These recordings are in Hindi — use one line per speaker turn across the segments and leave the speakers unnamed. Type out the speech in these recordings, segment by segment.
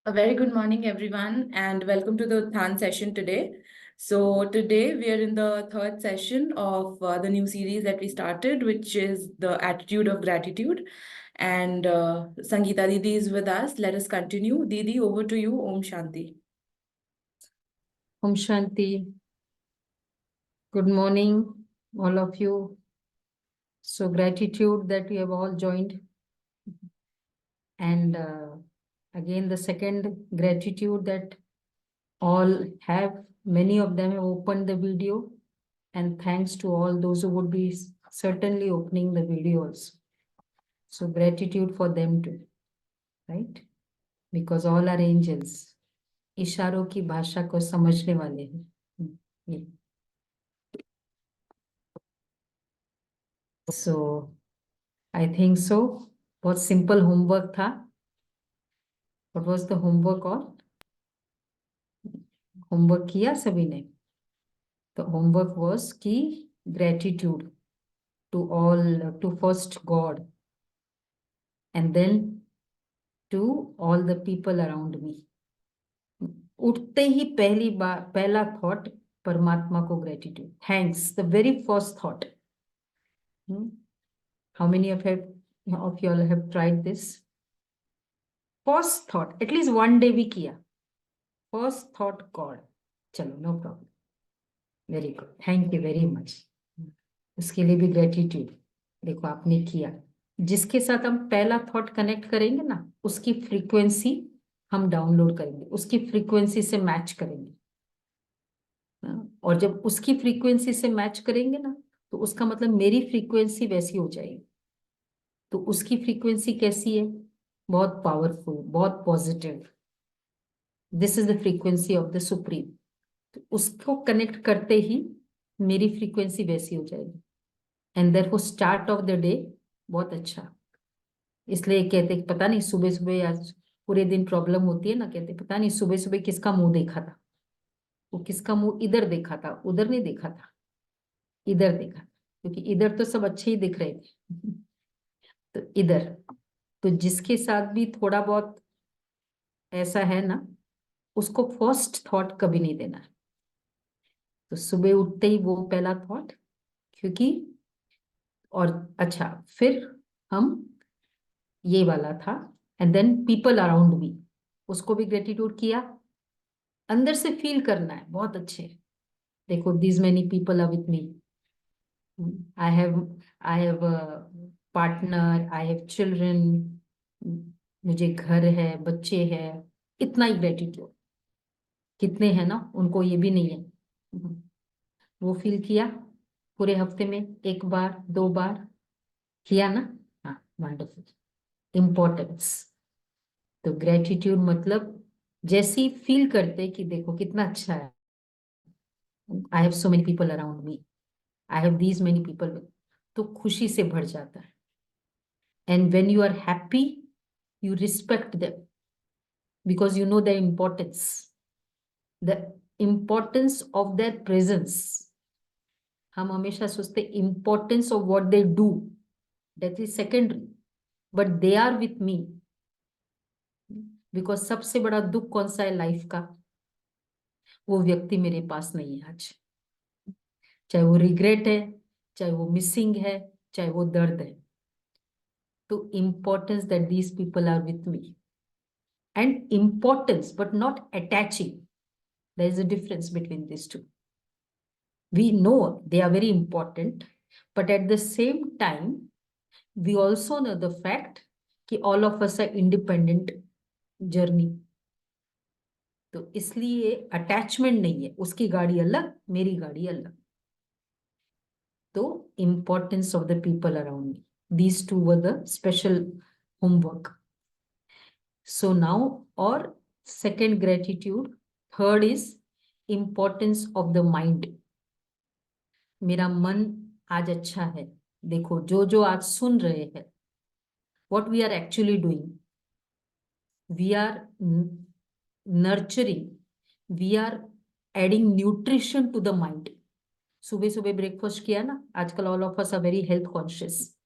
A very good morning, everyone, and welcome to the Uthan session today. So, today we are in the third session of the new series that we started, which is the attitude of gratitude. And Sangeeta Didi is with us. Let us continue. Didi, over to you. Om Shanti.
Om Shanti. Good morning, all of you. So gratitude that you have all joined. And again, the second gratitude that all have, many of them have opened the video. And thanks to all those who would be certainly opening the videos. So gratitude for them too, right? Because all are angels. इशारों की भाषा को समझने वाले हैं. So I think so. बहुत simple homework था. What was the homework on? Homework किया सभी ने? The homework was कि gratitude to all, to first God, and then to all the people around me. उठते ही पहली बार पहला thought परमात्मा को gratitude. Thanks, the very first thought. How many of you all have tried this? First thought, at least one day भी किया. First thought God. चलो, no problem. Very good. Thank you very much. उसके लिए भी gratitude. देखो आपने किया. जिसके साथ हम पहला थॉट कनेक्ट करेंगे ना, उसकी फ्रीक्वेंसी हम डाउनलोड करेंगे, उसकी फ्रीक्वेंसी से मैच करेंगे. और जब उसकी फ्रीक्वेंसी से मैच करेंगे ना, तो उसका मतलब मेरी फ्रीक्वेंसी वैसी हो जाएगी. तो उसकी फ्रीक्वेंसी कैसी है? बहुत पावरफुल, बहुत positive. This is the frequency of the supreme. तो उसको कनेक्ट करते ही मेरी फ्रीक्वेंसी वैसी हो जाएगी. And therefore start of the day बहुत अच्छा. इसलिए कहते पता नहीं सुबह सुबह आज पूरे दिन प्रॉब्लम होती है ना, कहते पता नहीं सुबह सुबह किसका मुंह देखा था. वो किसका मुंह इधर देखा था, उधर नहीं देखा था, इधर देखा था. क्योंकि इधर तो सब अच्छे ही दिख रहे थे. तो इधर. तो जिसके साथ भी थोड़ा बहुत ऐसा है ना, उसको फर्स्ट थॉट कभी नहीं देना. तो सुबह उठते ही वो पहला थॉट. क्योंकि और अच्छा फिर हम ये वाला था. And then people around me, उसको भी ग्रेटिट्यूड किया. अंदर से फील करना है बहुत अच्छे. देखो these many people are with me. I have partner, I have children, मुझे घर है, बच्चे हैं. इतना ही ग्रेटिट्यूड. कितने हैं ना, उनको ये भी नहीं है. वो फील किया पूरे हफ्ते में एक बार दो बार किया ना. हाँ, वंडरफुल. इम्पोर्टेंस. तो ग्रेटिट्यूड मतलब जैसे ही फील करते कि देखो कितना अच्छा है, I have so many people around me, I have these many people, तो खुशी से भर जाता है. And when you are happy you respect them because you know the importance of their presence. हम हमेशा सोचते importance of what they do, that is secondary, but they are with me. Because सबसे बड़ा दुख कौन सा है लाइफ का? वो व्यक्ति मेरे पास नहीं है आज. चाहे वो रिग्रेट है, चाहे वो मिसिंग है, चाहे वो दर्द है. तो importance that these people are with me. And importance but not attaching. There is a difference between this two. We know they are very important, but at the same time, we also know the fact कि all of us are independent journey. तो इसलिए अटैचमेंट नहीं है. उसकी गाड़ी अलग, मेरी गाड़ी अलग. तो importance of the people around me. These two were the special homework. So now, or second gratitude, third is importance of the mind. मेरा मन आज अच्छा है. देखो जो जो आज सुन रहे हैं, what we are actually doing, we are nurturing, we are adding nutrition to the mind. सुबह सुबह ब्रेकफास्ट किया ना. आजकल all of us are very health conscious.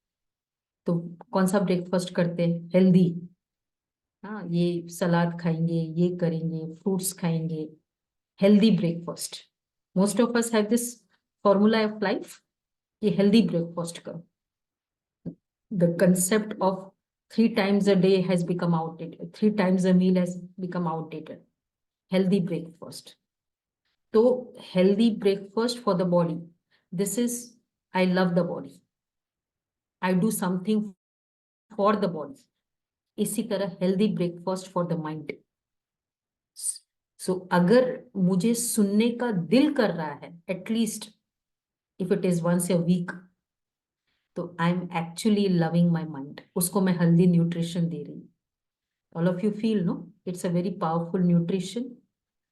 तो कौन सा ब्रेकफास्ट करते हैं? हेल्दी. हाँ, ये सलाद खाएंगे, ये करेंगे, फ्रूट्स खाएंगे, healthy breakfast. Most of us have this formula of life कि हेल्दी ब्रेकफास्ट करो। The concept of 3 times a day has become outdated. 3 times a meal has become outdated. Healthy breakfast. So healthy breakfast for the body. This is, I love the body. I do something for the body. इसी तरह healthy breakfast for the mind. So अगर मुझे सुनने का दिल कर रहा है, at least if it is once a week, तो I am actually loving my mind, उसको मैं हेल्दी न्यूट्रिशन दे रही हूँ। All of you feel, no? It's a very powerful nutrition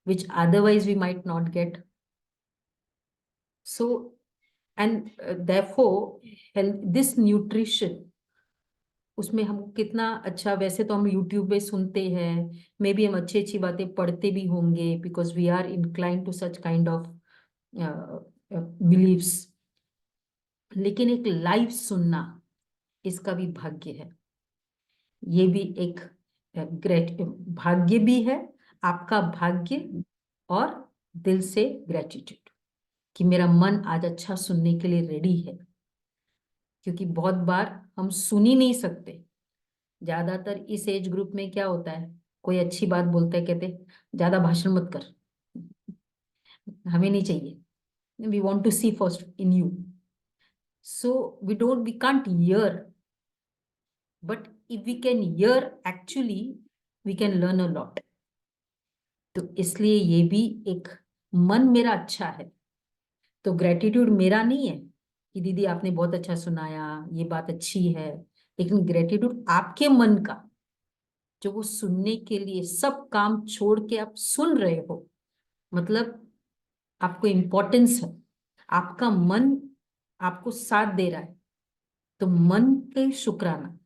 which otherwise we might not get. So, and therefore, this nutrition, उसमें हमको कितना अच्छा, वैसे तो हम YouTube पे सुनते हैं, मे बी हम अच्छी अच्छी बातें पढ़ते भी होंगे, because we are incline to such kind of beliefs, लेकिन एक लाइव सुनना, इसका भी भाग्य है। ये भी एक ग्रेट भाग्य भी है, आपका भाग्य, और दिल से ग्रेटिट्यूड कि मेरा मन आज अच्छा सुनने के लिए रेडी है। क्योंकि बहुत बार हम सुन ही नहीं सकते। ज्यादातर इस एज ग्रुप में क्या होता है, कोई अच्छी बात बोलता है, कहते ज्यादा भाषण मत कर, हमें नहीं चाहिए, we want to see first in you, so we can't hear, but if we can hear actually we can learn a lot. तो इसलिए ये भी एक, मन मेरा अच्छा है तो ग्रेटिट्यूड मेरा नहीं है कि दीदी आपने बहुत अच्छा सुनाया, ये बात अच्छी है, लेकिन ग्रेटिट्यूड आपके मन का, जो वो सुनने के लिए सब काम छोड़ के आप सुन रहे हो, मतलब आपको इम्पोर्टेंस है, आपका मन आपको साथ दे रहा है, तो मन के शुक्राना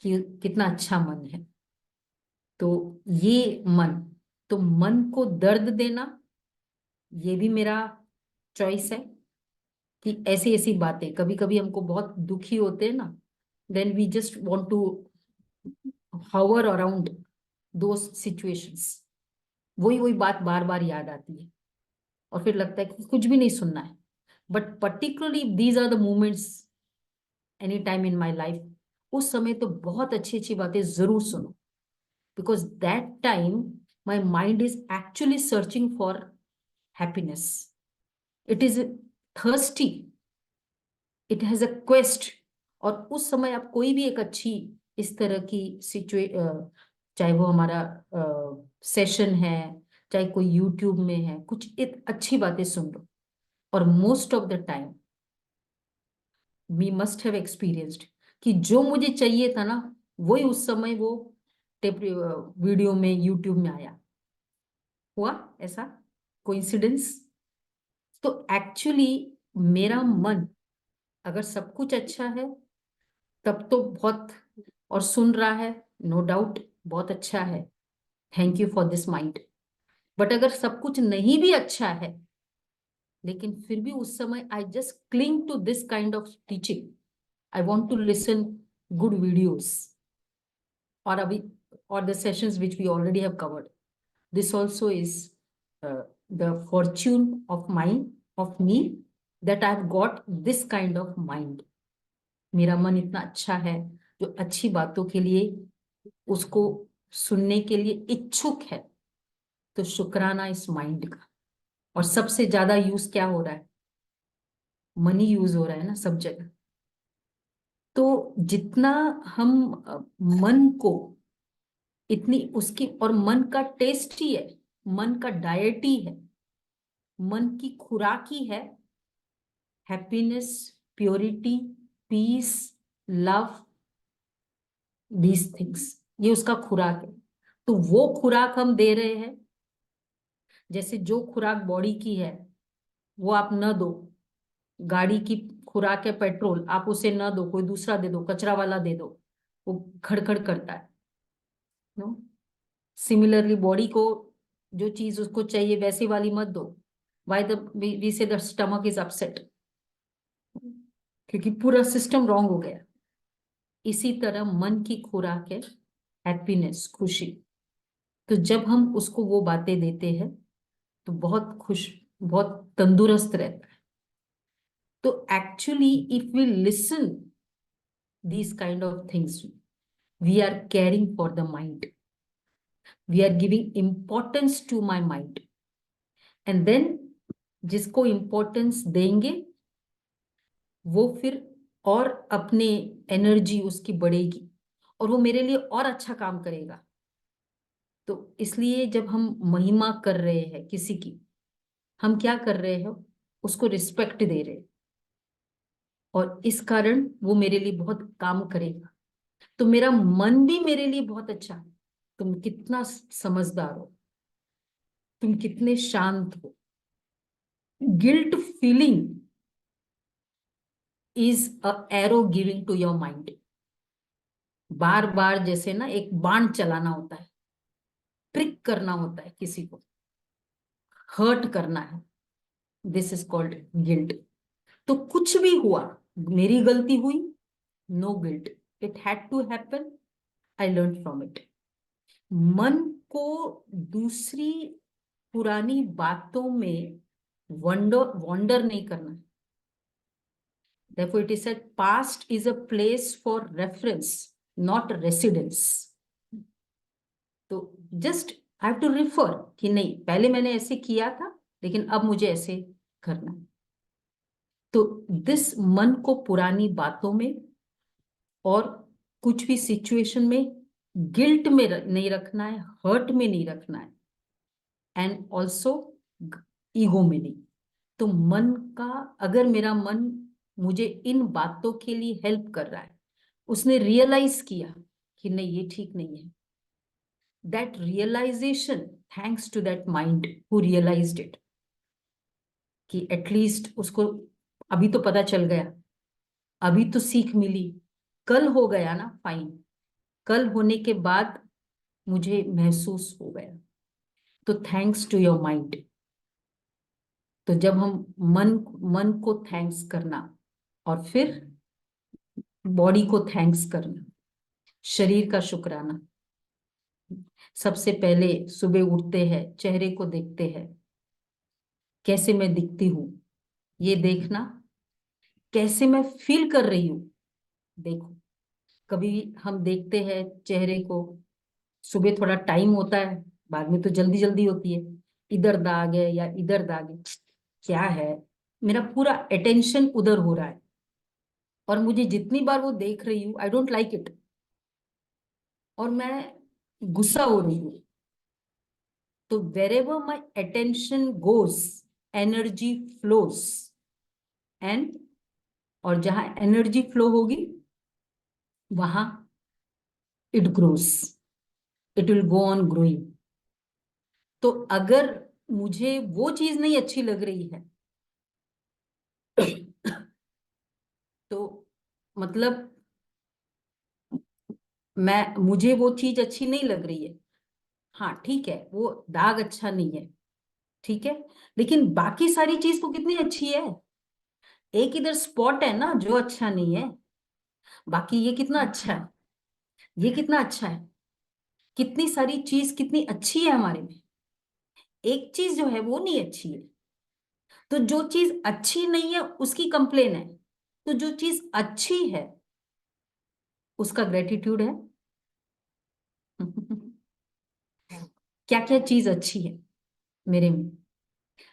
कि कितना अच्छा मन है। तो ये मन, तो मन को दर्द देना, ये भी मेरा चॉइस है कि ऐसी ऐसी बातें, कभी कभी हमको बहुत दुखी होते हैं ना, then we just want to hover around those situations, वही वही बात बार बार याद आती है, और फिर लगता है कि कुछ भी नहीं सुनना है। But particularly these are the moments any time in my life, उस समय तो बहुत अच्छी अच्छी बातें जरूर सुनो, because that time my mind is actually searching for happiness, it is thirsty, it has a quest. और उस समय आप कोई भी एक अच्छी इस तरह की चाहे वो हमारा सेशन है, चाहे कोई यूट्यूब में है, कुछ एक अच्छी बातें सुन लो, और most of the time we must have experienced कि जो मुझे चाहिए था ना, वही उस समय वो टेप वीडियो में, यूट्यूब में आया। हुआ ऐसा कोइंसिडेंस? तो एक्चुअली मेरा मन, अगर सब कुछ अच्छा है तब तो बहुत, और सुन रहा है, नो डाउट बहुत अच्छा है, thank you for this mind. But अगर सब कुछ नहीं भी अच्छा है, लेकिन फिर भी उस समय I just cling to this kind of teaching, I want to listen good videos, और अभी, और the sessions which we already have covered, this also is the fortune of mine, of me, that I've got this kind of mind. मेरा मन इतना अच्छा है जो अच्छी बातों के लिए, उसको सुनने के लिए इच्छुक है। तो शुक्राना इस माइंड का। और सबसे ज्यादा यूज क्या हो रहा है? मनी यूज हो रहा है ना सब जगह। तो जितना हम मन को इतनी उसकी, और मन का टेस्ट ही है, मन का डाइट ही है, मन की खुराक ही है happiness, purity, peace, love, these things, ये उसका खुराक है। तो वो खुराक हम दे रहे हैं। जैसे जो खुराक बॉडी की है वो आप न दो, गाड़ी की खुराक है पेट्रोल, आप उसे न दो, कोई दूसरा दे दो, कचरा वाला दे दो, वो खड़खड़ करता है। नो, सिमिलरली बॉडी को जो चीज उसको चाहिए वैसी वाली मत दो। वाई द वी से द स्टमक इज अपसेट, क्योंकि पूरा सिस्टम रॉन्ग हो गया। इसी तरह मन की खुराक है हैप्पीनेस, खुशी। तो जब हम उसको वो बातें देते हैं तो बहुत खुश, बहुत तंदुरुस्त रहता है। तो actually if we listen these kind of things, we are caring for the mind, we are giving importance to my mind, and then जिसको importance देंगे वो फिर और अपने एनर्जी उसकी बढ़ेगी और वो मेरे लिए और अच्छा काम करेगा। तो इसलिए जब हम महिमा कर रहे हैं किसी की, हम क्या कर रहे हैं, उसको रिस्पेक्ट दे रहे हैं और इस कारण वो मेरे लिए बहुत काम करेगा। तो मेरा मन भी मेरे लिए बहुत अच्छा है। तुम कितना समझदार हो, तुम कितने शांत हो। Guilt feeling is a arrow giving to your mind. बार बार जैसे ना एक बाण चलाना होता है, ट्रिक करना होता है, किसी को हर्ट करना है, दिस इज कॉल्ड गिल्ट। तो कुछ भी हुआ, मेरी गलती हुई, no guilt, it had to happen, I learn from it. मन को दूसरी पुरानी बातों में वॉन्डर नहीं करना। Therefore, it is said past is a place for reference, not residence. तो just I have to refer कि नहीं, पहले मैंने ऐसे किया था लेकिन अब मुझे ऐसे करना। तो दिस मन को पुरानी बातों में और कुछ भी सिचुएशन में गिल्ट में नहीं रखना है, हर्ट में नहीं रखना है, एंड ऑल्सो ईगो में नहीं। तो मन का, अगर मेरा मन मुझे इन बातों के लिए हेल्प कर रहा है, उसने रियलाइज किया कि नहीं ये ठीक नहीं है, that realization thanks to that mind who realized it, कि एटलीस्ट उसको अभी तो पता चल गया, अभी तो सीख मिली, कल हो गया ना, फाइन, कल होने के बाद मुझे महसूस हो गया। तो थैंक्स टू योर माइंड। तो जब हम मन को थैंक्स करना और फिर बॉडी को थैंक्स करना, शरीर का शुक्राना। सबसे पहले सुबह उठते हैं, चेहरे को देखते हैं, कैसे मैं दिखती हूँ ये देखना, कैसे मैं फील कर रही हूँ देखो। कभी हम देखते हैं चेहरे को, सुबह थोड़ा टाइम होता है, बाद में तो जल्दी जल्दी होती है, इधर दाग है या इधर दाग है, क्या है, मेरा पूरा अटेंशन उधर हो रहा है और मुझे जितनी बार वो देख रही हूँ आई डोंट लाइक इट और मैं गुस्सा हो रही हूँ। तो wherever my attention goes, energy flows, and और जहां एनर्जी फ्लो होगी वहां it grows, it will go on growing. तो अगर मुझे वो चीज नहीं अच्छी लग रही है तो मतलब मुझे वो चीज अच्छी नहीं लग रही है, हाँ ठीक है, वो दाग अच्छा नहीं है, ठीक है, लेकिन बाकी सारी चीज तो कितनी अच्छी है। एक इधर स्पॉट है ना जो अच्छा नहीं है, बाकी ये कितना अच्छा है, ये कितना अच्छा है, कितनी सारी चीज कितनी अच्छी है हमारे में। एक चीज जो है वो नहीं अच्छी है, तो जो चीज अच्छी नहीं है उसकी कंप्लेन है, तो जो चीज अच्छी है उसका ग्रेटिट्यूड है। क्या क्या चीज अच्छी है मेरे में,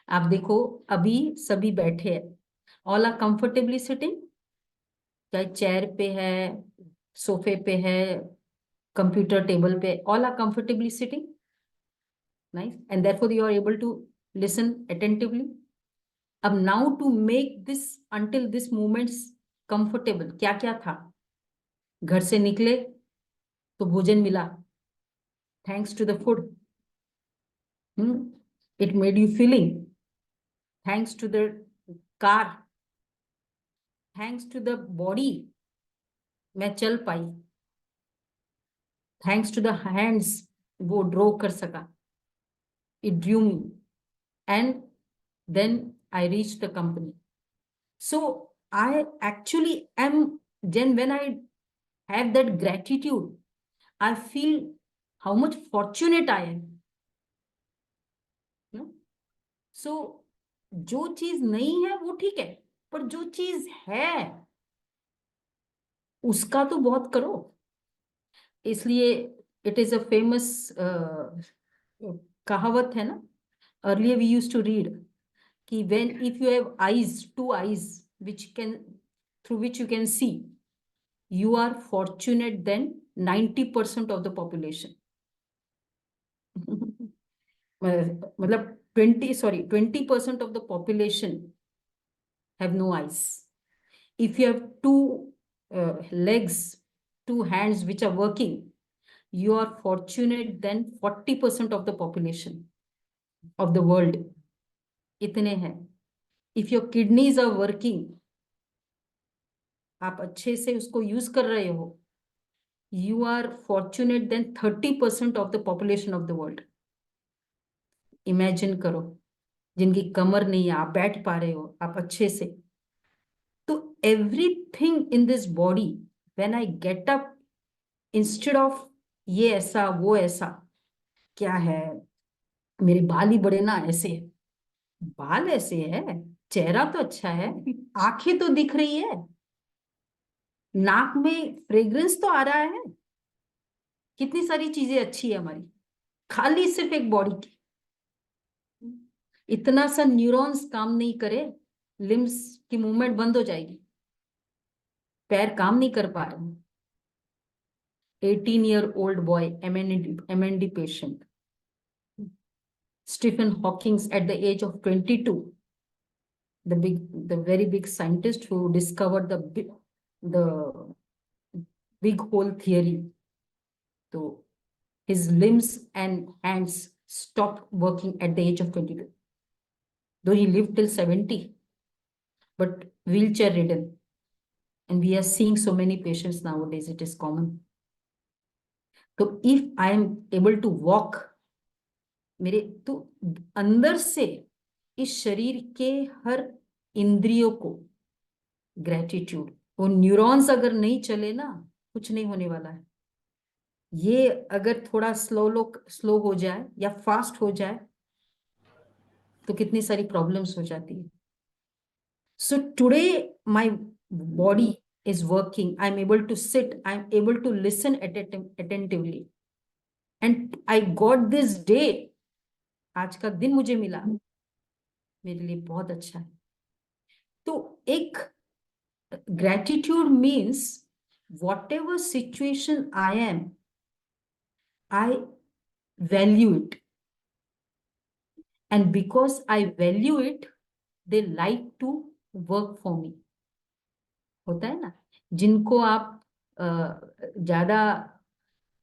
आप देखो। अभी सभी बैठे हैं, ऑल आर कंफर्टेबली सिटिंग, चाहे चेयर पे है, सोफे पे है, कंप्यूटर टेबल पे, all are comfortably sitting, nice, and therefore you are able to listen attentively. अब now to make this until this moments comfortable, क्या क्या था, घर से निकले तो भोजन मिला, thanks to the food, it made you feeling, thanks to the car, thanks to the body, मैं चल पाई, थैंक्स टू द हैंड्स, वो ड्रॉ कर सका, it drew me, and then I reach the company. So I actually am, then when I have that gratitude, I feel how much fortunate I am. So जो चीज नहीं है वो ठीक है, पर जो चीज है उसका तो बहुत करो. इसलिए इट इज अ फेमस कहावत है ना, earlier we used to read कि when if you have eyes, two eyes which can through which you can see, you are fortunate than 90% of the population. मतलब 20% of the population have no eyes. If you have two legs, two hands which are working, you are fortunate than 40% of the population of the world. इतने हैं. If your kidneys are working, आप अच्छे से उसको यूज कर रहे हो, you are fortunate than 30% of the population of the world. Imagine करो, जिनकी कमर नहीं है, आप बैठ पा रहे हो आप अच्छे से. तो everything in this body, when I get up, instead of ये ऐसा वो ऐसा, क्या है मेरे बाल ही बड़े ना ऐसे, बाल ऐसे है, चेहरा तो अच्छा है, आंखें तो दिख रही है, नाक में फ्रेग्रेंस तो आ रहा है, कितनी सारी चीजें अच्छी है हमारी, खाली सिर्फ एक बॉडी की. इतना सा न्यूरॉन्स काम नहीं करे, लिम्स की मूवमेंट बंद हो जाएगी, पैर काम नहीं कर पा रहे. 18-year-old boy, MND patient. Stephen Hawking at the age of 22, the very big scientist who discovered the big hole theory. So his limbs and hands stopped working at the age of 22. Though he lived till 70, but wheelchair ridden. And we are seeing so many patients nowadays, it is common. So if I am able to walk, मेरे तो अंदर से इस शरीर के हर इंद्रियों को ग्रेटिट्यूड, वो न्यूरॉन्स अगर नहीं चले ना, कुछ नहीं होने वाला है. ये अगर थोड़ा स्लो हो जाए या फास्ट हो जाए तो कितनी सारी प्रॉब्लम्स हो जाती है. So today my body is working, I'm able to sit, I'm able to listen attentively, and I got this day, आज का दिन मुझे मिला, मेरे लिए बहुत अच्छा है. तो एक gratitude means whatever situation I am, I value it, and because I value it, they like to work for me. होता है ना, जिनको आप ज्यादा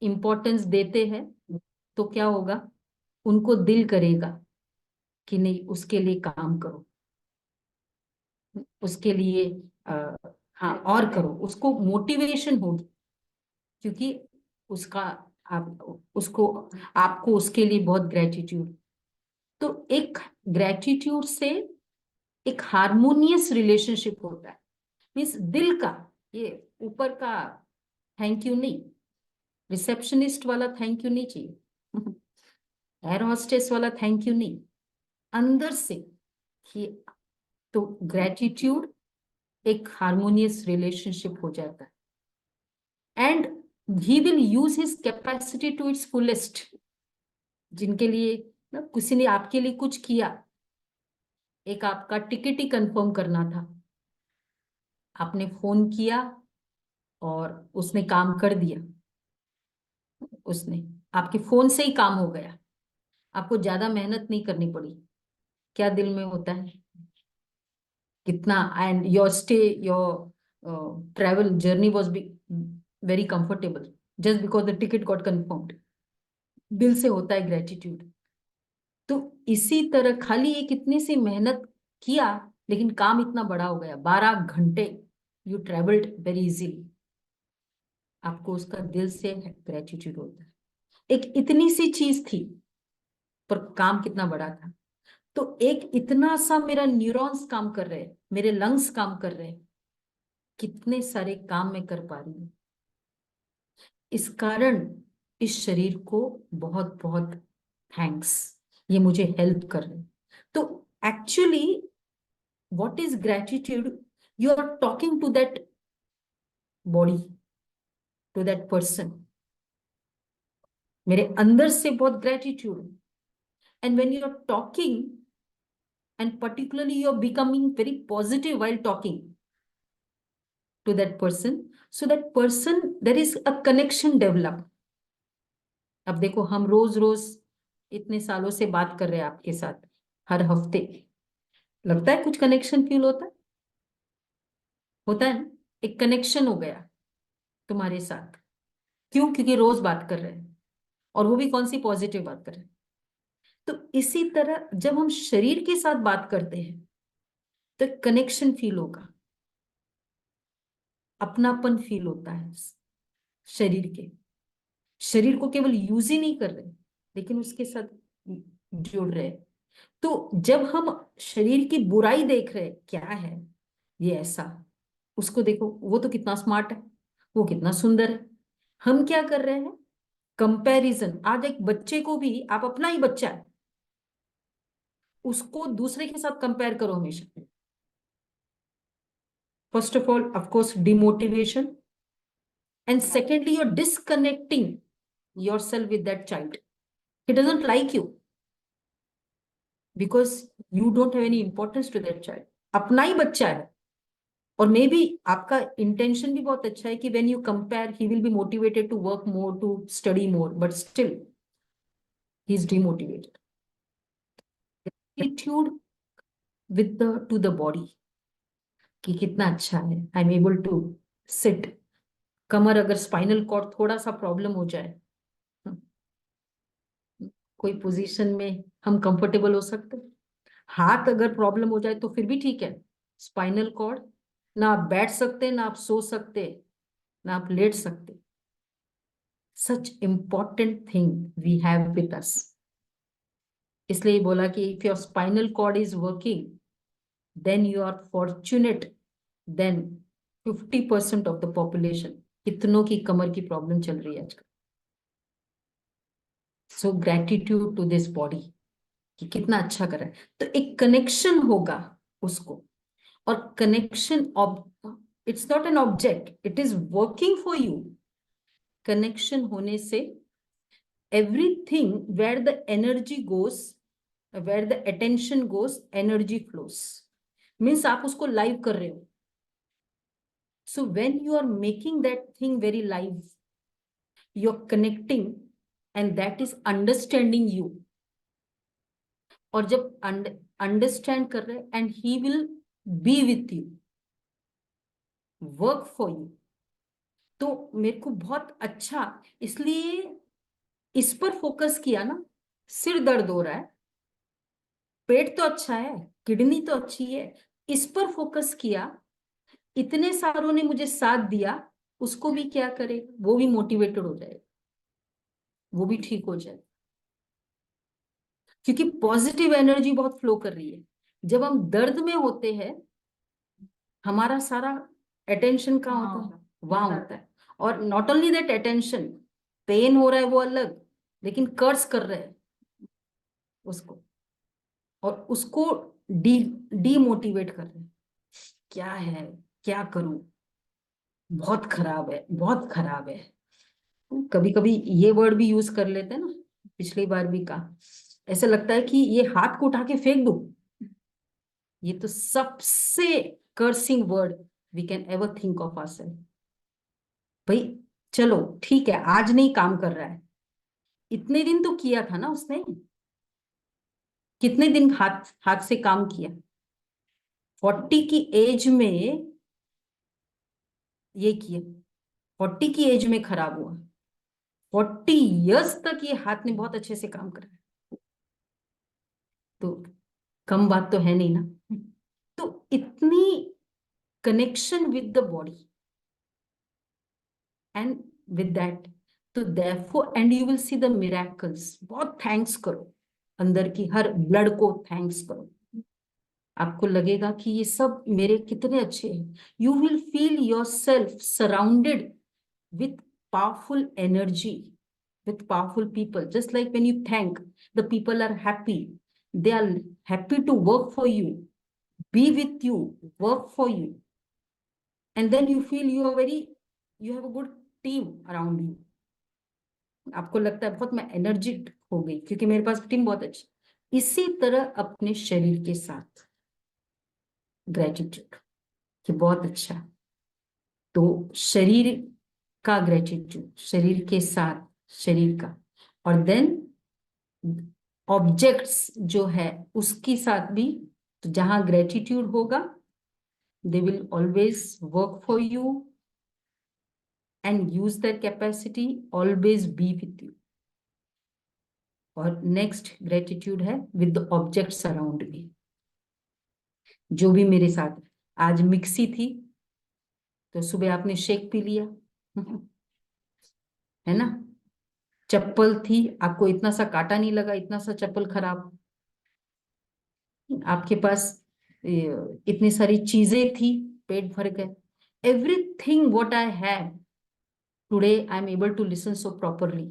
इंपॉर्टेंस देते हैं तो क्या होगा, उनको दिल करेगा कि नहीं उसके लिए काम करो, उसके लिए हाँ और करो, उसको मोटिवेशन होगी, क्योंकि उसका आपको उसके लिए बहुत ग्रेटिट्यूड. तो एक ग्रेटिट्यूड से एक हार्मोनियस रिलेशनशिप होता है. मीन्स दिल का, ये ऊपर का थैंक यू नहीं, रिसेप्शनिस्ट वाला थैंक यू नहीं चाहिए, एयर होस्टेस वाला थैंक यू नहीं, अंदर से कि तो ग्रेटिट्यूड एक हार्मोनियस रिलेशनशिप हो जाता है. And he will use his capacity to its fullest. जिनके लिए ना किसी ने आपके लिए कुछ किया, एक आपका टिकट ही कंफर्म करना था, आपने फोन किया और उसने काम कर दिया, उसने आपके फोन से ही काम हो गया, आपको ज्यादा मेहनत नहीं करनी पड़ी. क्या दिल में होता है कितना. And your stay, your travel journey was be very comfortable just because the ticket got confirmed. दिल से होता है ग्रेटिट्यूड. तो इसी तरह खाली एक इतनी सी मेहनत किया लेकिन काम इतना बड़ा हो गया, 12 घंटे यू ट्रेवल्ड वेरी इजीली, आपको उसका दिल से ग्रेटिट्यूड होता है. एक इतनी सी चीज थी पर काम कितना बड़ा था. तो एक इतना सा मेरा न्यूरॉन्स काम कर रहे, मेरे लंग्स काम कर रहे, कितने सारे काम मैं कर पा रही हूँ. इस कारण इस शरीर को बहुत बहुत थैंक्स, ये मुझे हेल्प कर रहे हैं। तो actually what is gratitude? You are talking to that body, to that person. मेरे अंदर से बहुत gratitude, and when you are talking and particularly you're becoming very positive while talking to that person, so that person, there is a connection developed. अब देखो, हम रोज रोज इतने सालों से बात कर रहे हैं आपके साथ, हर हफ्ते, लगता है कुछ कनेक्शन फील होता है? होता है ना? एक कनेक्शन हो गया तुम्हारे साथ। क्यों? क्योंकि रोज बात कर रहे हैं, और वो भी कौन सी पॉजिटिव बात कर रहे हैं। तो इसी तरह जब हम शरीर के साथ बात करते हैं तो कनेक्शन फील होगा, अपनापन फील होता है शरीर के। शरीर को केवल यूज ही नहीं कर रहे, लेकिन उसके साथ जुड़ रहे। तो जब हम शरीर की बुराई देख रहे, क्या है ये ऐसा, उसको देखो, वो तो कितना स्मार्ट है, वो कितना सुंदर है। हम क्या कर रहे हैं? कंपैरिजन। आज एक बच्चे को भी, आप अपना ही बच्चा है, उसको दूसरे के साथ कंपेयर करो हमेशा। First of all, of course, demotivation, and secondly you're disconnecting yourself with that child. He doesn't like you because you don't have any importance to that child. अपना ही बच्चा है, और मे बी आपका इंटेंशन भी बहुत अच्छा है कि when you compare he will be motivated to work more, to study more, but still he is demotivated. Attitude with the to the body, कि कितना अच्छा है, I am able to sit. कमर, अगर स्पाइनल कॉर्ड थोड़ा सा प्रॉब्लम हो जाए, कोई पोजीशन में हम कंफर्टेबल हो सकते हैं। हाथ अगर प्रॉब्लम हो जाए तो फिर भी ठीक है, स्पाइनल कॉर्ड, ना आप बैठ सकते, ना आप सो सकते, ना आप लेट सकते। Such important thing we have with us. इसलिए बोला कि if your spinal cord is working, then you are fortunate, then 50% of the population. कितनों की कमर की प्रॉब्लम चल रही है आजकल। So gratitude to this body, कि कितना अच्छा कर रहा है। तो एक कनेक्शन होगा उसको, और connection, it's not an object, it is working for you. Connection होने से everything, where the energy goes, where the attention goes, energy flows. Means आप उसको लाइव कर रहे हो। So when you are making that thing very live, you are connecting, and that is understanding you. और जब अंडरस्टैंड कर रहे, and he will be with you, work for you. तो मेरे को बहुत अच्छा, इसलिए इस पर फोकस किया ना। सिर दर्द हो रहा है, पेट तो अच्छा है, किडनी तो अच्छी है, इस पर फोकस किया। इतने सारों ने मुझे साथ दिया, उसको भी क्या करे, वो भी मोटिवेटेड हो जाए, वो भी ठीक हो जाए, क्योंकि पॉजिटिव एनर्जी बहुत फ्लो कर रही है। जब हम दर्द में होते हैं, हमारा सारा अटेंशन कहाँ होता है? वहां होता है। और not only that attention, pain हो रहा है वो अलग, लेकिन कर्स कर रहे हैं उसको, और उसको डीमोटिवेट कर रहे हैं। क्या है, क्या करूं, बहुत खराब है, बहुत खराब है। कभी कभी ये वर्ड भी यूज कर लेते हैं ना, पिछली बार भी कहा, ऐसा लगता है कि ये हाथ को उठा के फेंक दो। ये तो सबसे cursing word we can ever think of ourself. भाई चलो ठीक है, आज नहीं काम कर रहा है, इतने दिन तो किया था ना उसने, कितने दिन हाथ हाथ से काम किया। 40 की एज में ये किया, 40 की एज में खराब हुआ, 40 इयर्स तक ये हाथ ने बहुत अच्छे से काम करा है। तो कम बात तो है नहीं ना। तो इतनी connection with the body and with that, तो therefore, and you will see the miracles. बहुत थैंक्स करो, अंदर की हर ब्लड को थैंक्स करो। आपको लगेगा कि ये सब मेरे कितने अच्छे हैं। You will feel your self surrounded with powerful energy, with powerful people. Just like when you thank, the people are happy. They are happy to work for you, be with you, work for you. And then you feel you have a good team around you. आपको लगता है बहुत मैं एनर्जिक हो गई क्योंकि मेरे पास टीम बहुत अच्छी। इसी तरह अपने शरीर के साथ ग्रेटिट्यूड कि बहुत अच्छा। तो शरीर का ग्रेटिट्यूड, शरीर के साथ शरीर का, और देन ऑब्जेक्ट्स जो है उसके साथ भी। तो जहां ग्रेटिट्यूड होगा, they will always work for you and use that capacity, always be with you. और नेक्स्ट ग्रेटिट्यूड है विद द ऑब्जेक्ट्स अराउंड मी, जो भी मेरे साथ। आज मिक्सी थी तो सुबह आपने शेक पी लिया है ना। चप्पल थी, आपको इतना सा कांटा नहीं लगा, इतना सा चप्पल खराब। आपके पास इतनी सारी चीजें थी, पेट भर गए। Everything what I have today I am able to listen so properly.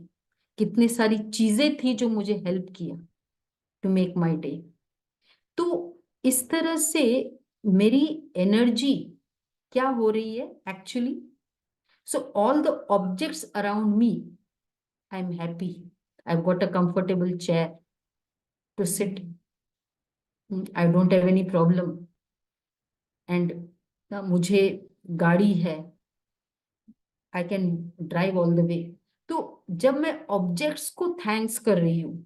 कितनी सारी चीजें थी जो मुझे हेल्प किया टू मेक माई डे। तो इस तरह से मेरी एनर्जी क्या हो रही है actually. So all the objects around me, I am happy, I got a comfortable chair to sit, I don't have any problem. And मुझे गाड़ी है, I can drive all the way. तो जब मैं ऑब्जेक्ट्स को थैंक्स कर रही हूं,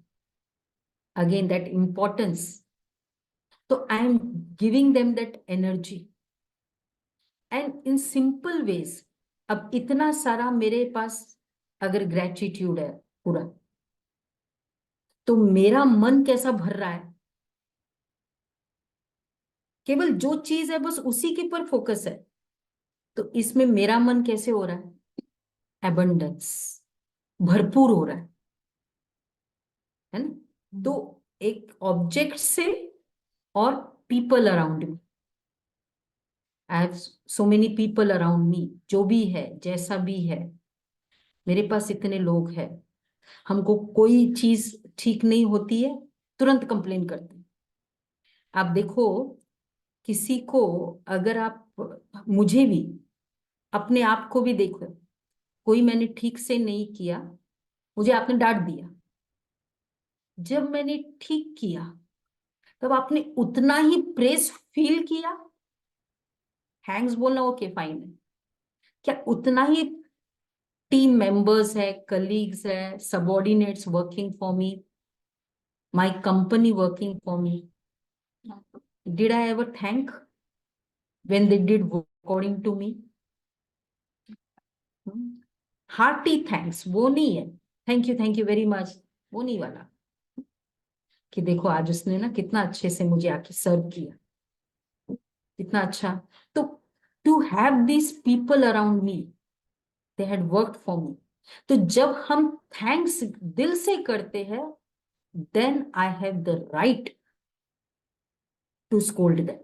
अगेन दैट इंपॉर्टेंस, तो I am giving them that energy and in simple ways. अब इतना सारा मेरे पास अगर ग्रेटिट्यूड है पूरा, तो मेरा मन कैसा भर रहा है। केवल जो चीज है बस उसी के पर फोकस है, तो इसमें मेरा मन कैसे हो रहा है, एबंडेंस, भरपूर हो रहा है ना। तो एक ऑब्जेक्ट से और people around me, I have so many people around मी, जो भी है जैसा भी है, मेरे पास इतने लोग हैं। हमको कोई चीज ठीक नहीं होती है, तुरंत कंप्लेन करते हैं। आप देखो, किसी को अगर आप, मुझे भी, अपने आप को भी देखो, कोई मैंने ठीक से नहीं किया, मुझे आपने डांट दिया। जब मैंने ठीक किया तब आपने उतना ही प्रेस फील किया। थैंक्स बोलना ओके फाइन है, क्या उतना ही टीम मेंबर्स है, कलीग्स है, subordinates working for me, my company working for me, did I ever thank when they did according to me? Hearty thanks वो नहीं है, थैंक यू वेरी मच, वो नहीं वाला कि देखो आज उसने ना कितना अच्छे से मुझे आके सर्व किया, कितना अच्छा। तो to have this people around me, they had worked for me. तो जब हम थैंक्स दिल से करते हैं, then I have the right to scold them.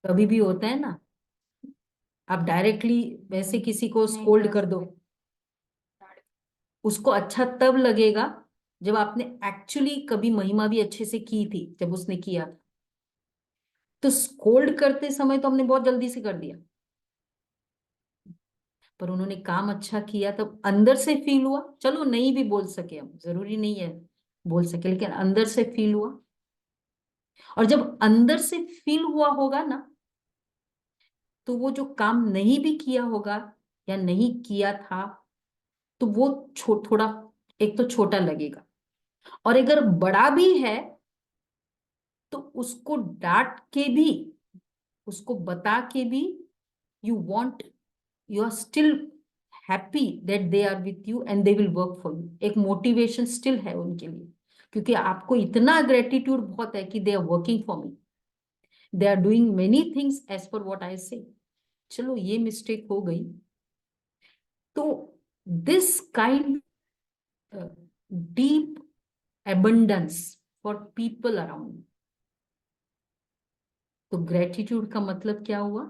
कभी भी होता है ना, आप डायरेक्टली वैसे किसी को स्कोल्ड कर दो, उसको अच्छा तब लगेगा जब आपने एक्चुअली कभी महिमा भी अच्छे से की थी, जब उसने किया था। तो स्कोल्ड करते समय तो हमने बहुत जल्दी से कर दिया, पर उन्होंने काम अच्छा किया तब अंदर से फील हुआ। चलो नहीं भी बोल सके, हम जरूरी नहीं है बोल सके, लेकिन अंदर से फील हुआ। और जब अंदर से फील हुआ होगा ना, तो वो जो काम नहीं भी किया होगा या नहीं किया था, तो वो थोड़ा, एक तो छोटा लगेगा, और अगर बड़ा भी है तो उसको डांट के भी, उसको बता के भी, you want, you are still happy that they are with you and they will work for you. एक मोटिवेशन स्टिल है उनके लिए, क्योंकि आपको इतना ग्रेटिट्यूड बहुत है कि they are working for me, they are doing many things as per what I say. चलो ये मिस्टेक हो गई। तो this kind deep abundance for people around me। तो ग्रेटिट्यूड का मतलब क्या हुआ,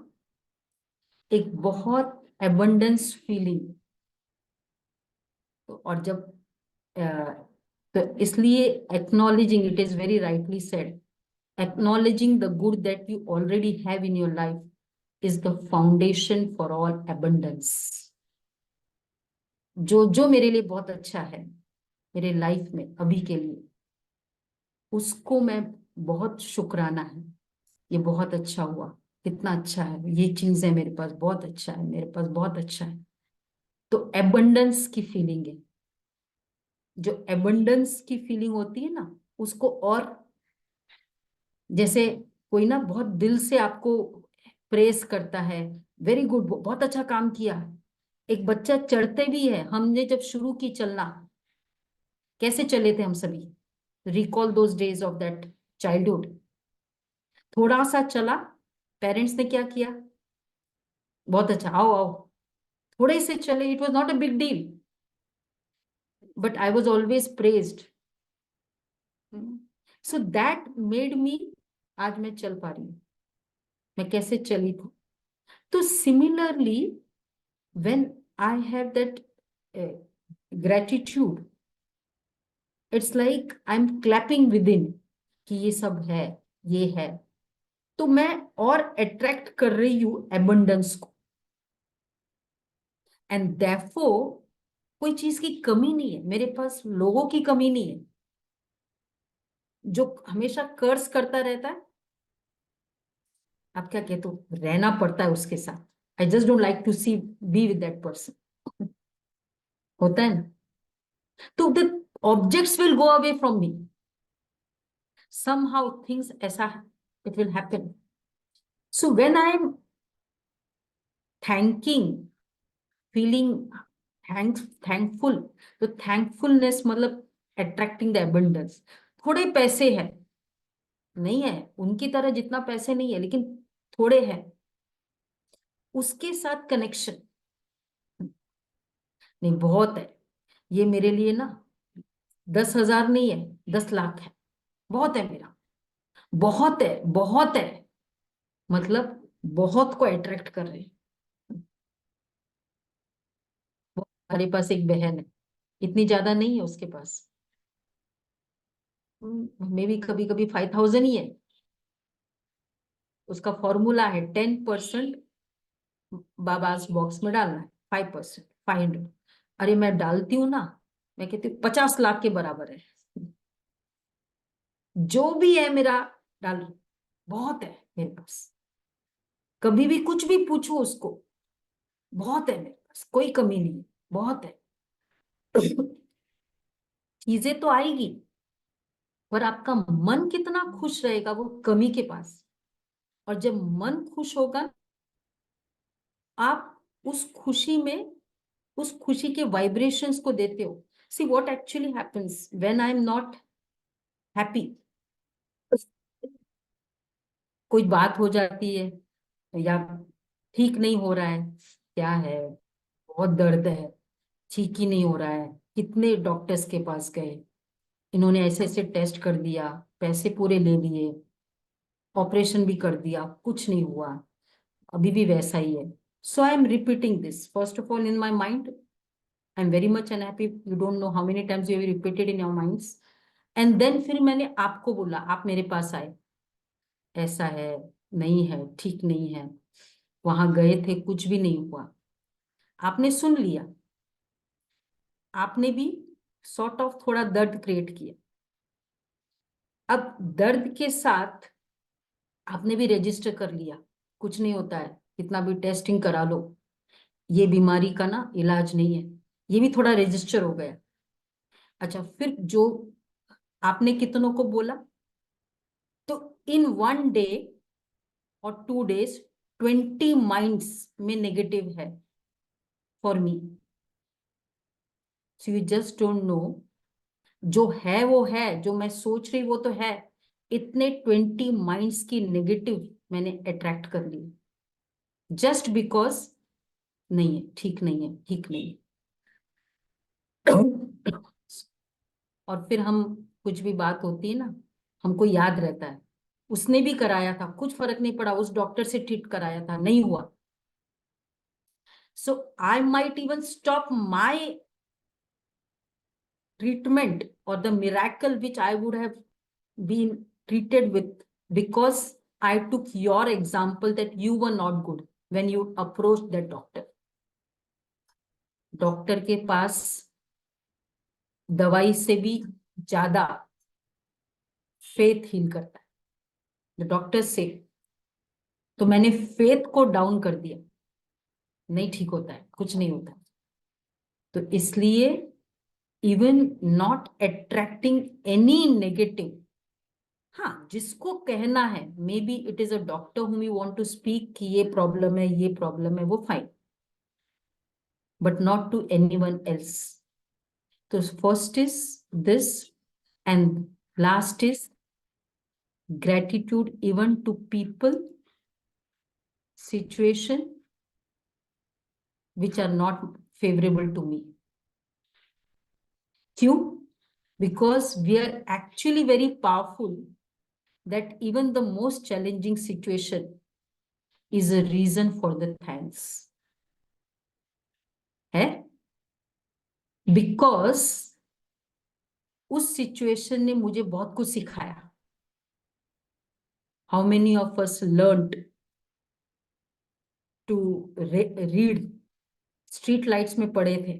एक बहुत abundance फीलिंग तो और जब तो इसलिए acknowledging, it is very rightly said, acknowledging the good that you already have in your life is the foundation for all abundance. जो जो मेरे लिए बहुत अच्छा है मेरे लाइफ में अभी के लिए, उसको मैं बहुत शुक्राना है, ये बहुत अच्छा हुआ, कितना अच्छा है, ये चीज है मेरे पास, बहुत अच्छा है मेरे पास, बहुत अच्छा है। तो एबंडेंस की फीलिंग है, जो एबंडेंस की फीलिंग होती है ना, उसको और जैसे कोई ना बहुत दिल से आपको प्रेस करता है, वेरी गुड, बहुत अच्छा काम किया। एक बच्चा चढ़ते भी है, हमने जब शुरू की चलना, कैसे चले थे हम सभी, recall those days of that childhood. थोड़ा सा चला, पेरेंट्स ने क्या किया, बहुत अच्छा, आओ आओ, थोड़े से चले, it was not a big deal, but I was always praised. So that made me, आज मैं चल पा रही हूँ, मैं कैसे चली थी। तो similarly when I have that gratitude, it's like I am clapping with in कि ये सब है, ये है, तो मैं और अट्रैक्ट कर रही हूँ एबंडेंस को। एंड देयरफॉर कोई चीज की कमी नहीं है मेरे पास, लोगों की कमी नहीं है। जो हमेशा कर्स करता रहता है, आप क्या कहते हो, रहना पड़ता है उसके साथ। I just don't like to see be with that person, होता है ना। तो the objects will go away from me, somehow things ऐसा it will happen. So when I am thanking, feeling thankful, तो thankfulness मतलब attracting the abundance। थोड़े पैसे हैं, नहीं है उनकी तरह जितना पैसे नहीं है, लेकिन थोड़े हैं, उसके साथ कनेक्शन नहीं, बहुत है। ये मेरे लिए ना 10,000 नहीं है, 10 लाख है, बहुत है मेरा, बहुत है, बहुत है, मतलब बहुत को अट्रैक्ट कर रहे हैं। हमारे पास एक बहन है, इतनी ज्यादा नहीं है उसके पास, मे भी कभी कभी 5,000 ही है। उसका फॉर्मूला है 10% बाबास बॉक्स में डालना है, 5%, 500। अरे मैं डालती हूँ ना, मैं कहती हूँ 50 लाख के बराबर है, जो भी है मेरा डाल, बहुत है मेरे पास। कभी भी कुछ भी पूछो उसको, बहुत है मेरे पास, कोई कमी नहीं है, बहुत है। चीजें तो आएगी, पर आपका मन कितना खुश रहेगा वो कमी के पास। और जब मन खुश होगा, आप उस खुशी में, उस खुशी के वाइब्रेशंस को देते हो। See what actually happens when I am not happy, कोई बात हो जाती है या ठीक नहीं हो रहा है, क्या है, बहुत दर्द है, ठीक ही नहीं हो रहा है, कितने डॉक्टर्स के पास गए, इन्होंने ऐसे ऐसे टेस्ट कर दिया, पैसे पूरे ले लिए, ऑपरेशन भी कर दिया, कुछ नहीं हुआ, अभी भी वैसा ही है। So I am repeating this first of all in my mind, I am very much unhappy, you don't know how many times you have repeated in your minds. And then फिर मैंने आपको बोला, आप मेरे पास आए, ऐसा है, नहीं है, ठीक नहीं है, वहां गए थे, कुछ भी नहीं हुआ, आपने सुन लिया, आपने भी सॉर्ट ऑफ थोड़ा दर्द क्रिएट किया। अब दर्द के साथ आपने भी रजिस्टर कर लिया, कुछ नहीं होता है, कितना भी टेस्टिंग करा लो, ये बीमारी का ना इलाज नहीं है, ये भी थोड़ा रजिस्टर हो गया। अच्छा, फिर जो आपने कितनों को बोला, तो इन 1 डे और 2 डेज 20 माइंड्स में नेगेटिव है for me. So you just don't know, जो है वो है, जो मैं सोच रही वो तो है, इतने 20 माइंड्स की नेगेटिव मैंने अट्रैक्ट कर ली, जस्ट बिकॉज नहीं है, ठीक नहीं है, ठीक नहीं है। और फिर हम, कुछ भी बात होती है ना, हमको याद रहता है, उसने भी कराया था, कुछ फर्क नहीं पड़ा, उस डॉक्टर से ट्रीट कराया था, नहीं हुआ। So I might even stop my treatment or the miracle which I would have been treated with, because I took your example that you were not good when you approached that doctor. Doctor के पास दवाई से भी ज्यादा फेथ हील करता है, डॉक्टर से। तो मैंने फेथ को डाउन कर दिया, नहीं ठीक होता है, कुछ नहीं होता। तो इसलिए even not attracting any negative, हाँ जिसको कहना है, maybe it is a doctor whom you want to speak कि ये प्रॉब्लम है, ये प्रॉब्लम है, वो fine, but not to anyone else. तो first is this and last is gratitude even to people, situation which are not favorable to me. क्यों? Because we are actually very powerful, that even the most challenging situation is a reason for the thanks. है? Because उस situation ने मुझे बहुत कुछ सिखाया। How many of us learned to read? Street lights में पढ़े थे,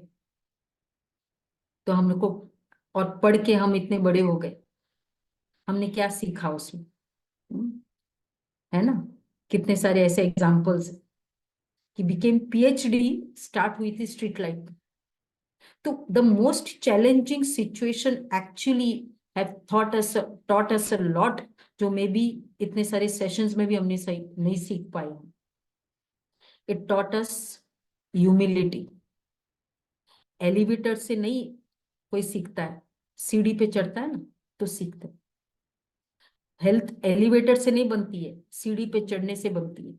तो हम लोग को, और पढ़ के हम इतने बड़े हो गए, हमने क्या सीखा उसमें? है ना? कितने सारे ऐसे एग्जाम्पल्स कि बिकेम पीएचडी स्टार्ट हुई थी स्ट्रीट लाइट। तो the most challenging situation actually have taught us a lot, जो मे बी इतने सारे सेशंस में भी हमने सही नहीं सीख पाए। It taught us humility. Elevator से नहीं कोई सीखता है, सीढ़ी पे चढ़ता है ना तो सीखता है। हेल्थ एलिवेटर से नहीं बनती है, सीढ़ी पे चढ़ने से बनती है।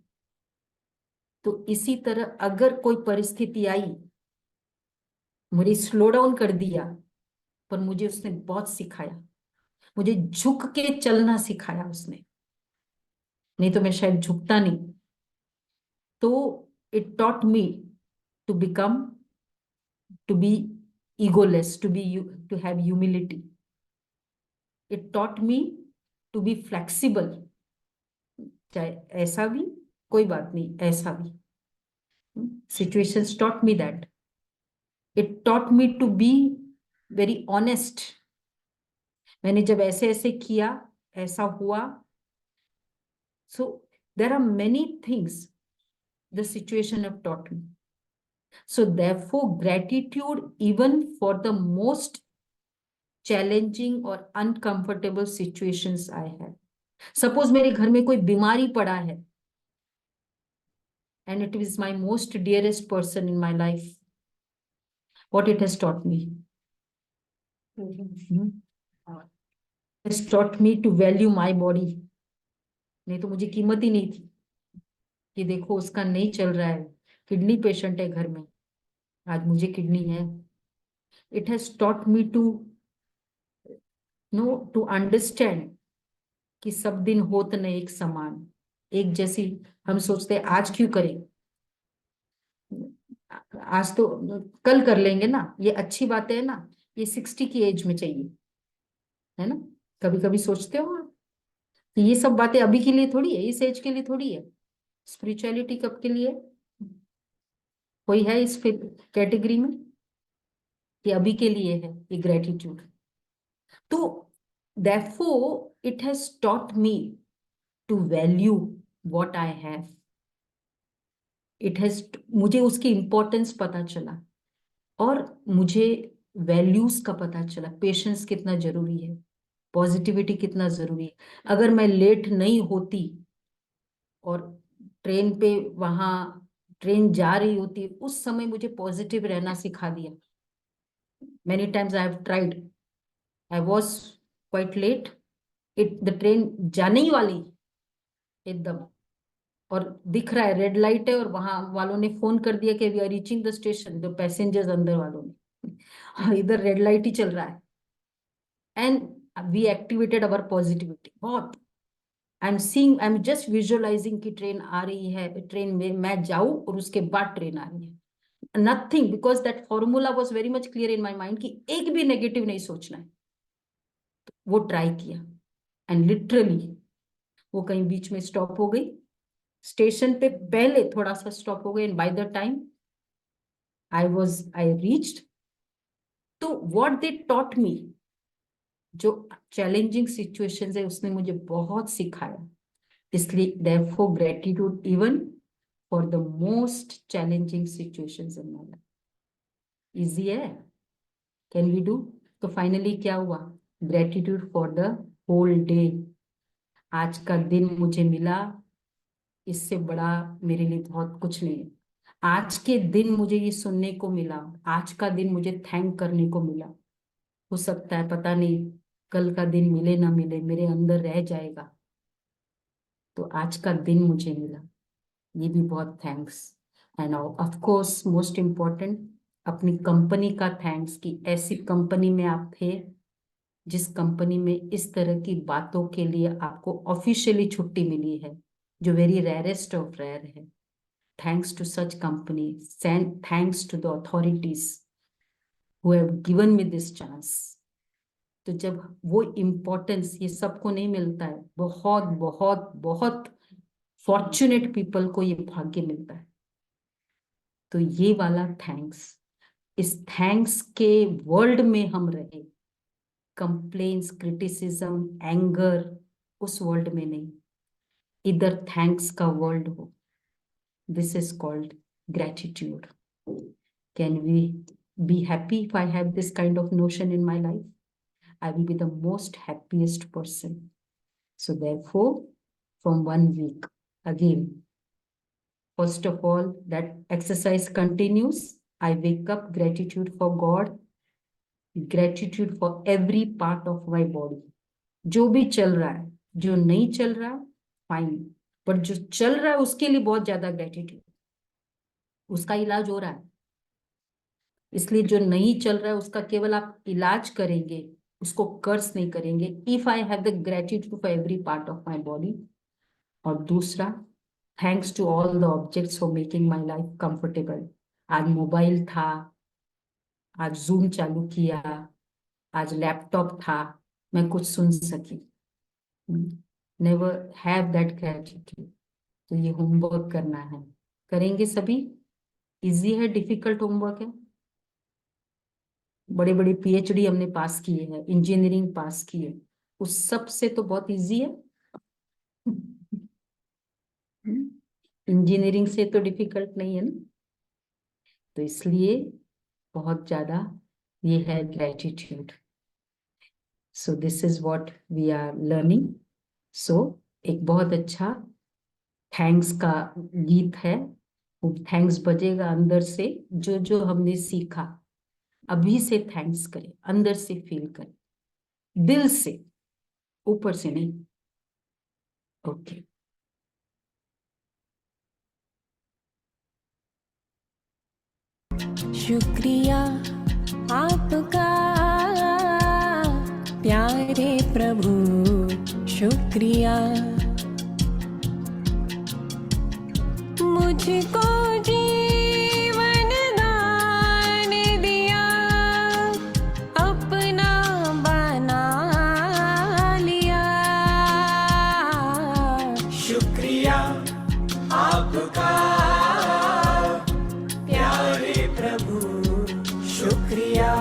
तो इसी तरह अगर कोई परिस्थिति आई, मुझे स्लो डाउन कर दिया, पर मुझे उसने बहुत सिखाया, मुझे झुक के चलना सिखाया उसने, नहीं तो मैं शायद झुकता नहीं। तो it taught me to become, to be egoless, to have humility. It taught me to be flexible, चाहे ऐसा भी कोई बात नहीं, ऐसा भी। Situations taught me that. It taught me to be very honest. मैंने जब ऐसे ऐसे किया, ऐसा हुआ। So there are many things the situation have taught me. So therefore, gratitude even for the most challenging or uncomfortable situations I have. Suppose मेरे घर में कोई बीमारी पड़ा है, and it is my most dearest person in my life. What it has taught me? It has taught me to value my body. नहीं तो मुझे कीमत ही नहीं थी कि देखो उसका नहीं चल रहा है, किडनी पेशेंट है घर में, आज मुझे किडनी है। It has taught me to know, to understand कि सब दिन होत न एक समान, एक जैसी। हम सोचते हैं आज क्यों करें, आज तो कल कर लेंगे ना, ये अच्छी बात है ना, ये 60 की एज में चाहिए, है ना? कभी कभी सोचते हो आप? ये सब बातें अभी के लिए थोड़ी है, इस एज के लिए थोड़ी है। स्पिरिचुअलिटी कब के लिए? कोई है इस कैटेगरी में कि अभी के लिए है ये ग्रेटिट्यूड? तो therefore it has taught me to value what I have. It has, मुझे उसकी इंपॉर्टेंस पता चला, और मुझे वैल्यूज का पता चला, पेशेंस कितना जरूरी है, पॉजिटिविटी कितना जरूरी है। अगर मैं लेट नहीं होती और ट्रेन पे, वहां ट्रेन जा रही होती, उस समय मुझे पॉजिटिव रहना सिखा दिया। Many times I have tried, I was quite late, the train जाने ही वाली एकदम, और दिख रहा है रेड लाइट है, और वहां वालों ने फोन कर दिया कि we are reaching the station, the passengers अंदर वालों ने, इधर रेड लाइट ही चल रहा है, and we activated our positivity बहुत। I am seeing, I am just visualizing कि ट्रेन आ रही है, ट्रेन में मैं जाऊं और उसके बाद ट्रेन आ रही है, nothing, because that formula was very much clear in my mind कि एक भी नेगेटिव नहीं सोचना है। तो वो ट्राई किया एंड लिटरली वो कहीं बीच में स्टॉप हो गई, स्टेशन पे पहले थोड़ा सा स्टॉप हो गई, and by the time I reached, तो व्हाट दे टॉट मी, जो चैलेंजिंग सिचुएशंस है उसने मुझे बहुत सिखाया। इसलिए therefore gratitude even for the most challenging situations in my life. Easy है, can we do? तो फाइनली क्या हुआ, gratitude for the whole day. आज का दिन मुझे मिला, इससे बड़ा मेरे लिए बहुत कुछ नहीं है। आज के दिन मुझे ये सुनने को मिला, आज का दिन मुझे थैंक करने को मिला। हो सकता है पता नहीं कल का दिन मिले ना मिले, मेरे अंदर रह जाएगा, तो आज का दिन मुझे मिला, ये भी बहुत thanks. End of course most important, अपनी कंपनी का थैंक्स कि ऐसी कंपनी में आप थे जिस कंपनी में इस तरह की बातों के लिए आपको ऑफिशियली छुट्टी मिली है, जो वेरी रेयरेस्ट ऑफ रेयर है। Thanks to such company, thanks to the authorities who have given me this chance. तो जब वो इम्पोर्टेंस ये सबको नहीं मिलता है, बहुत बहुत बहुत फॉर्चुनेट पीपल को ये भाग्य मिलता है। तो ये वाला थैंक्स, इस थैंक्स के वर्ल्ड में हम रहे, कंप्लेन्स, क्रिटिसिज्म, एंगर, उस वर्ल्ड में नहीं, इधर थैंक्स का वर्ल्ड हो। This is called gratitude. Can we be happy if I have this kind of notion in my life? I will be the most happiest person. So therefore, from 1 week, again, first of all, that exercise continues. I wake up, gratitude for God, gratitude for every part of my body. जो भी चल रहा है, जो नहीं चल रहा है, फाइन, पर जो चल रहा है उसके लिए बहुत ज्यादा ग्रेटिट्यूड, उसका इलाज हो रहा है। इसलिए जो नहीं चल रहा है उसका केवल आप इलाज करेंगे, उसको कर्स नहीं करेंगे। If I have the gratitude for every part of my body. और दूसरा, thanks to all the objects for making my life comfortable. आज मोबाइल था, आज जूम चालू किया, आज लैपटॉप था, मैं कुछ सुन सकी। Never have that gratitude. तो ये होमवर्क करना है, करेंगे सभी। इजी है, डिफिकल्ट होमवर्क है? बड़े बड़े पीएचडी हमने पास किए हैं, इंजीनियरिंग पास की है, उस सब से तो बहुत इजी है। इंजीनियरिंग से तो डिफिकल्ट नहीं है ना। तो इसलिए बहुत ज्यादा ये है gratitude. So this is what we are learning. सो एक बहुत अच्छा थैंक्स का गीत है, वो थैंक्स बजेगा अंदर से। जो जो हमने सीखा अभी से थैंक्स करें, अंदर से फील करें, दिल से, ऊपर से नहीं। ओके।
शुक्रिया आपका प्यारे प्रभु, शुक्रिया मुझको जीवन दान दिया, अपना बना लिया।
शुक्रिया आपका प्यारे प्रभु, शुक्रिया।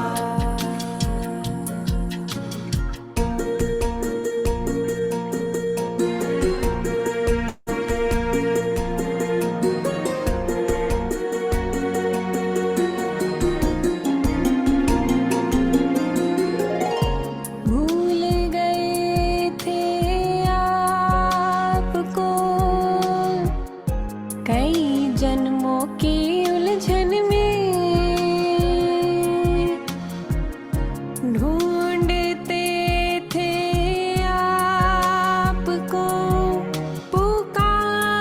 भूल गए थे आपको कई जन्मों की उलझन में, ढूंढते थे आपको, पुकारते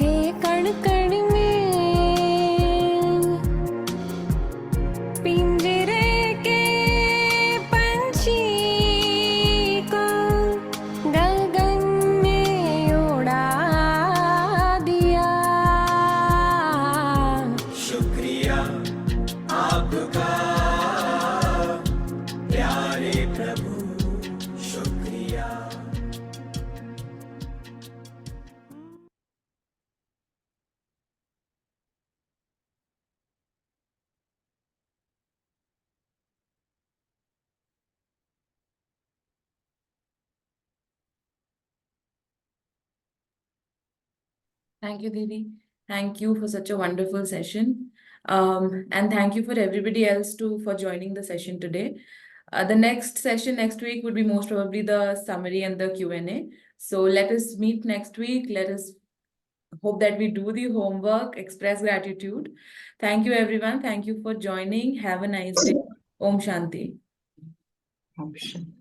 थे कण कण में, पिंजरे के पंछी को गगन में उड़ा दिया।
Thank you, Didi. Thank you for such a wonderful session. And thank you for everybody else too for joining the session today. The next session next week would be most probably the summary and the Q&A. So let us meet next week. Let us hope that we do the homework, express gratitude. Thank you, everyone. Thank you for joining. Have a nice day. Om Shanti.
Option.